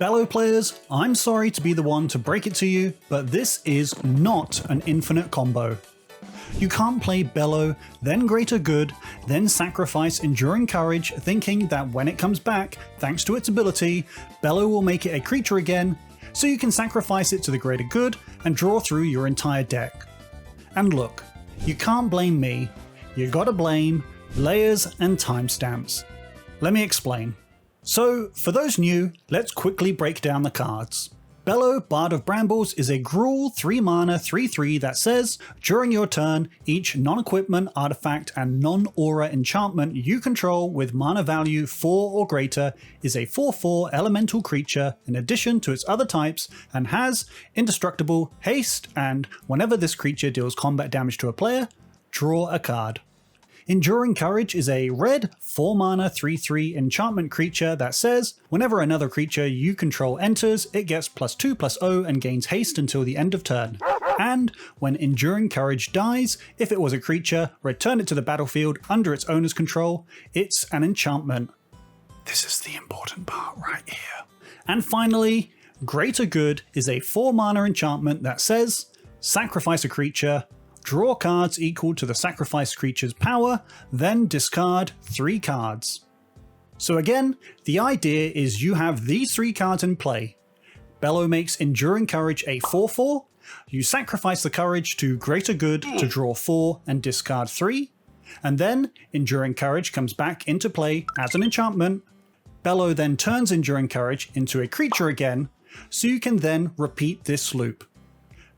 Bello players, I'm sorry to be the one to break it to you, but this is not an infinite combo. You can't play Bello, then Greater Good, then sacrifice Enduring Courage thinking that when it comes back, thanks to its ability, Bello will make it a creature again, so you can sacrifice it to the Greater Good and draw through your entire deck. And look, you can't blame me, you gotta blame layers and timestamps. Let me explain. So, for those new, let's quickly break down the cards. Bello, Bard of Brambles is a Gruul 3 mana 3/3 that says, during your turn, each non-equipment, artifact, and non-aura enchantment you control with mana value 4 or greater is a 4/4 elemental creature in addition to its other types and has indestructible, haste, and whenever this creature deals combat damage to a player, draw a card. Enduring Courage is a red 4 mana 3/3 enchantment creature that says, whenever another creature you control enters, it gets +2/+0 and gains haste until the end of turn. And when Enduring Courage dies, if it was a creature, return it to the battlefield under its owner's control. It's an enchantment. This is the important part right here. And finally, Greater Good is a 4 mana enchantment that says, sacrifice a creature, draw cards equal to the sacrificed creature's power, then discard 3 cards. So again, the idea is you have these 3 cards in play. Bello makes Enduring Courage a 4/4, you sacrifice the courage to Greater Good to draw 4 and discard 3, and then Enduring Courage comes back into play as an enchantment. Bello then turns Enduring Courage into a creature again, so you can then repeat this loop.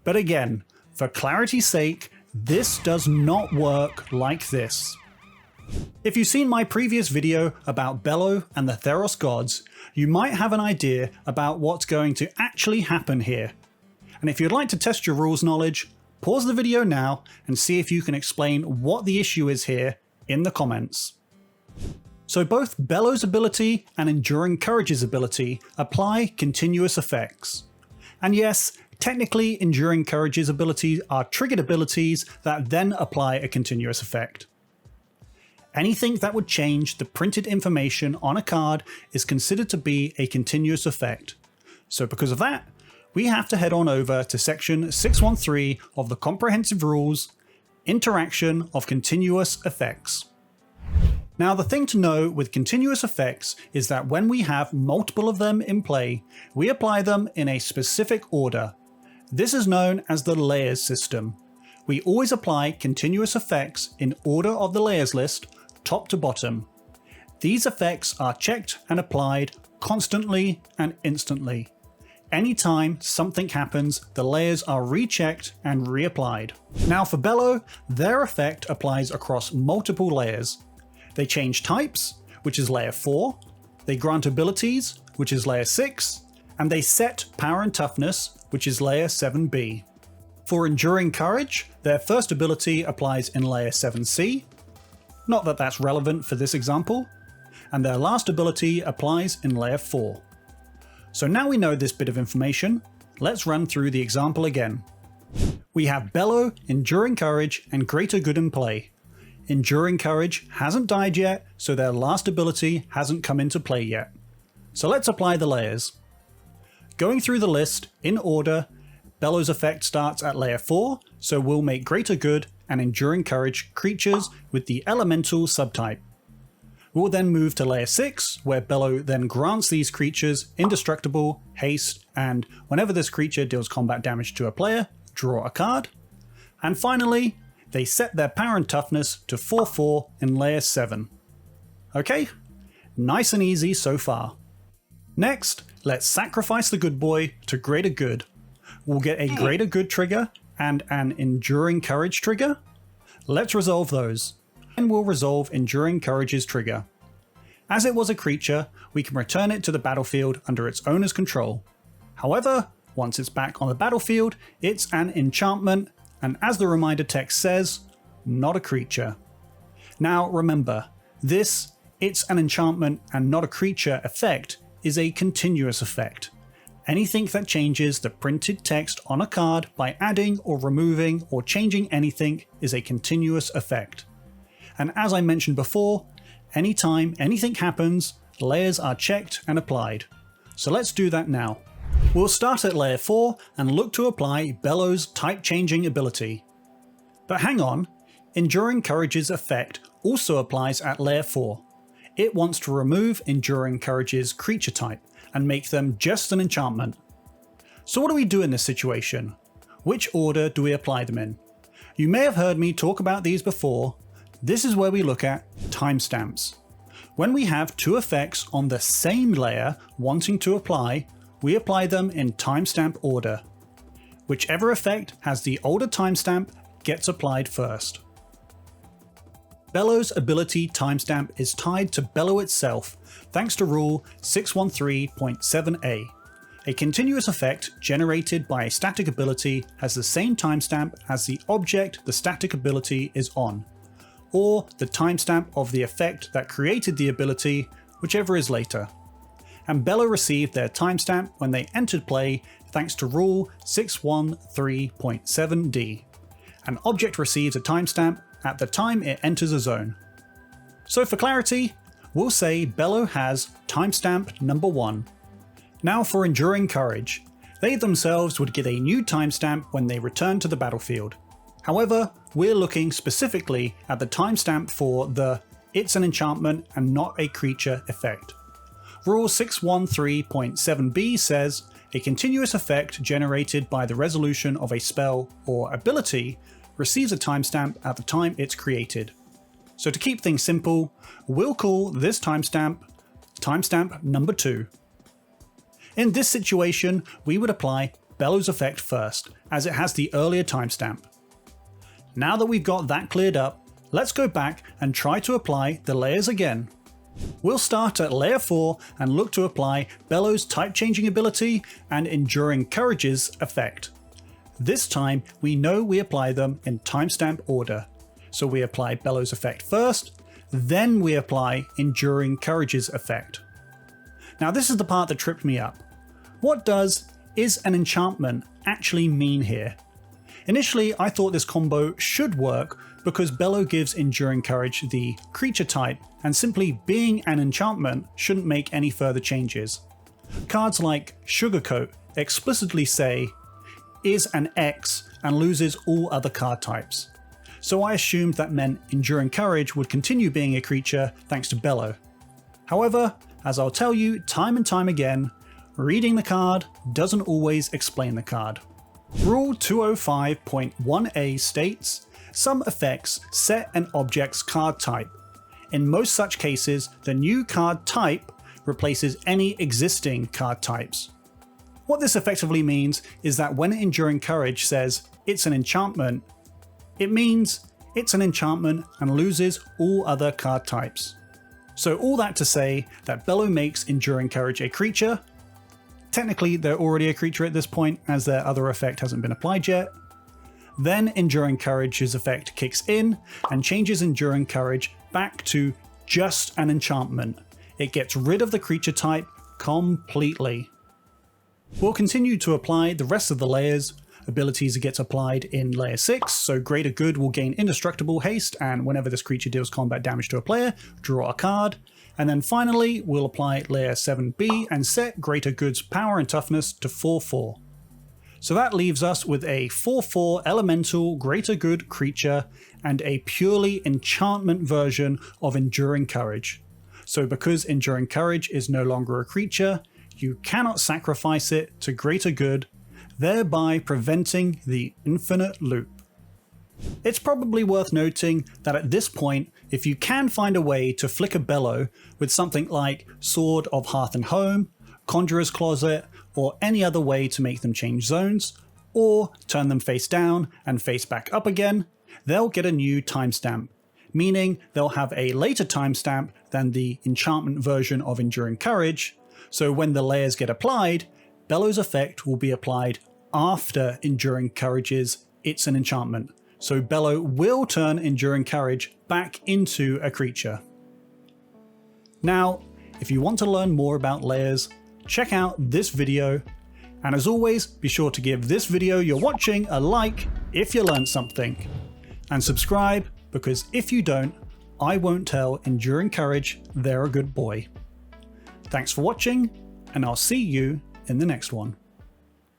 But again, for clarity's sake, this does not work like this. If you've seen my previous video about Bello and the Theros gods, you might have an idea about what's going to actually happen here. And if you'd like to test your rules knowledge, pause the video now and see if you can explain what the issue is here in the comments. So both Bello's ability and Enduring Courage's ability apply continuous effects. And yes, technically, Enduring Courage's abilities are triggered abilities that then apply a continuous effect. Anything that would change the printed information on a card is considered to be a continuous effect. So because of that, we have to head on over to section 613 of the Comprehensive Rules, Interaction of Continuous Effects. Now the thing to know with continuous effects is that when we have multiple of them in play, we apply them in a specific order. This is known as the layers system. We always apply continuous effects in order of the layers list, top to bottom. These effects are checked and applied constantly and instantly. Anytime something happens, the layers are rechecked and reapplied. Now for Bello, their effect applies across multiple layers. They change types, which is layer 4, they grant abilities, which is layer 6, and they set power and toughness, which is layer 7b. For Enduring Courage, their first ability applies in layer 7c, not that that's relevant for this example, and their last ability applies in layer 4. So now we know this bit of information, let's run through the example again. We have Bello, Enduring Courage, and Greater Good in play. Enduring Courage hasn't died yet, so their last ability hasn't come into play yet. So let's apply the layers. Going through the list, in order, Bello's effect starts at layer 4, so we'll make Greater Good and Enduring Courage creatures with the elemental subtype. We'll then move to layer 6, where Bello then grants these creatures indestructible, haste, and whenever this creature deals combat damage to a player, draw a card. And finally, they set their power and toughness to 4/4 in layer 7. Okay? Nice and easy so far. Next, let's sacrifice the good boy to Greater Good. We'll get a Greater Good trigger and an Enduring Courage trigger. Let's resolve those. And we'll resolve Enduring Courage's trigger. As it was a creature, we can return it to the battlefield under its owner's control. However, once it's back on the battlefield, it's an enchantment, and as the reminder text says, not a creature. Now remember, this "it's an enchantment and not a creature" effect is a continuous effect. Anything that changes the printed text on a card by adding or removing or changing anything is a continuous effect. And as I mentioned before, anytime anything happens, layers are checked and applied. So let's do that now. We'll start at layer 4 and look to apply Bello's type changing ability. But hang on, Enduring Courage's effect also applies at layer 4. It wants to remove Enduring Courage's creature type and make them just an enchantment. So what do we do in this situation? Which order do we apply them in? You may have heard me talk about these before. This is where we look at timestamps. When we have two effects on the same layer wanting to apply, we apply them in timestamp order. Whichever effect has the older timestamp gets applied first. Bello's ability timestamp is tied to Bello itself thanks to rule 613.7a. A continuous effect generated by a static ability has the same timestamp as the object the static ability is on, or the timestamp of the effect that created the ability, whichever is later. And Bello received their timestamp when they entered play thanks to rule 613.7d. An object receives a timestamp at the time it enters a zone. So for clarity, we'll say Bello has timestamp number 1. Now for Enduring Courage. They themselves would get a new timestamp when they return to the battlefield. However, we're looking specifically at the timestamp for the "it's an enchantment and not a creature" effect. Rule 613.7b says, a continuous effect generated by the resolution of a spell or ability receives a timestamp at the time it's created. So to keep things simple, we'll call this timestamp number 2. In this situation, we would apply Bello's effect first, as it has the earlier timestamp. Now that we've got that cleared up, let's go back and try to apply the layers again. We'll start at layer 4 and look to apply Bello's type changing ability and Enduring Courage's effect. This time we know we apply them in timestamp order. So we apply Bello's effect first, then we apply Enduring Courage's effect. Now this is the part that tripped me up. What does "is an enchantment" actually mean here? Initially I thought this combo should work because Bello gives Enduring Courage the creature type, and simply being an enchantment shouldn't make any further changes. Cards like Sugarcoat explicitly say "is an X and loses all other card types." So I assumed that meant Enduring Courage would continue being a creature thanks to Bello. However, as I'll tell you time and time again, reading the card doesn't always explain the card. Rule 205.1a states, some effects set an object's card type. In most such cases, the new card type replaces any existing card types. What this effectively means is that when Enduring Courage says "it's an enchantment," it means it's an enchantment and loses all other card types. So all that to say that Bello makes Enduring Courage a creature. Technically they're already a creature at this point as their other effect hasn't been applied yet. Then Enduring Courage's effect kicks in and changes Enduring Courage back to just an enchantment. It gets rid of the creature type completely. We'll continue to apply the rest of the layers. Abilities get applied in layer 6, so Greater Good will gain indestructible haste, and whenever this creature deals combat damage to a player, draw a card. And then finally, we'll apply layer 7b and set Greater Good's power and toughness to 4/4. So that leaves us with a 4/4 elemental Greater Good creature and a purely enchantment version of Enduring Courage. So because Enduring Courage is no longer a creature, you cannot sacrifice it to Greater Good, thereby preventing the infinite loop. It's probably worth noting that at this point, if you can find a way to flicker Bello with something like Sword of Hearth and Home, Conjurer's Closet, or any other way to make them change zones, or turn them face down and face back up again, they'll get a new timestamp, meaning they'll have a later timestamp than the enchantment version of Enduring Courage, so when the layers get applied, Bello's effect will be applied after Enduring Courage's "it's an enchantment, so Bello will turn Enduring Courage back into a creature. Now, if you want to learn more about layers, check out this video, and as always, be sure to give this video you're watching a like if you learned something, and subscribe, because if you don't, I won't tell Enduring Courage they're a good boy. Thanks for watching, and I'll see you in the next one.